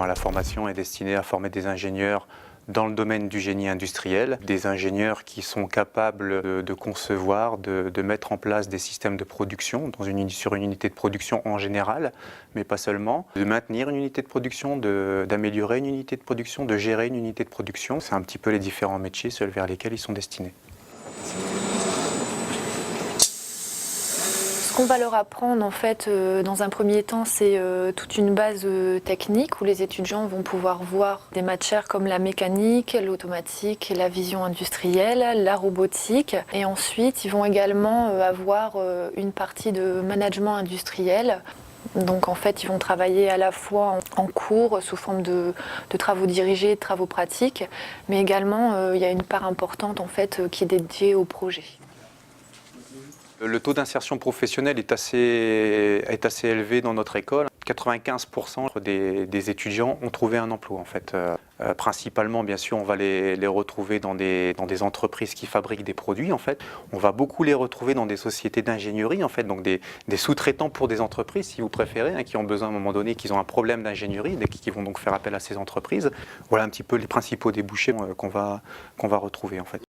La formation est destinée à former des ingénieurs dans le domaine du génie industriel, des ingénieurs qui sont capables de concevoir, de mettre en place des systèmes de production sur une unité de production en général, mais pas seulement, de maintenir une unité de production, d'améliorer une unité de production, de gérer une unité de production. C'est un petit peu les différents métiers vers lesquels ils sont destinés. Ce qu'on va leur apprendre en fait dans un premier temps, c'est toute une base technique où les étudiants vont pouvoir voir des matières comme la mécanique, l'automatique, la vision industrielle, la robotique. Et ensuite, ils vont également avoir une partie de management industriel. Donc en fait, ils vont travailler à la fois en cours sous forme de travaux dirigés, de travaux pratiques, mais également il y a une part importante en fait qui est dédiée au projet. Le taux d'insertion professionnelle est assez élevé dans notre école. 95% des étudiants ont trouvé un emploi en fait. Principalement, bien sûr, on va les retrouver dans des entreprises qui fabriquent des produits en fait. On va beaucoup les retrouver dans des sociétés d'ingénierie en fait, donc des sous-traitants pour des entreprises si vous préférez, qui ont besoin à un moment donné, qu'ils ont un problème d'ingénierie, qui vont donc faire appel à ces entreprises. Voilà un petit peu les principaux débouchés qu'on va retrouver en fait.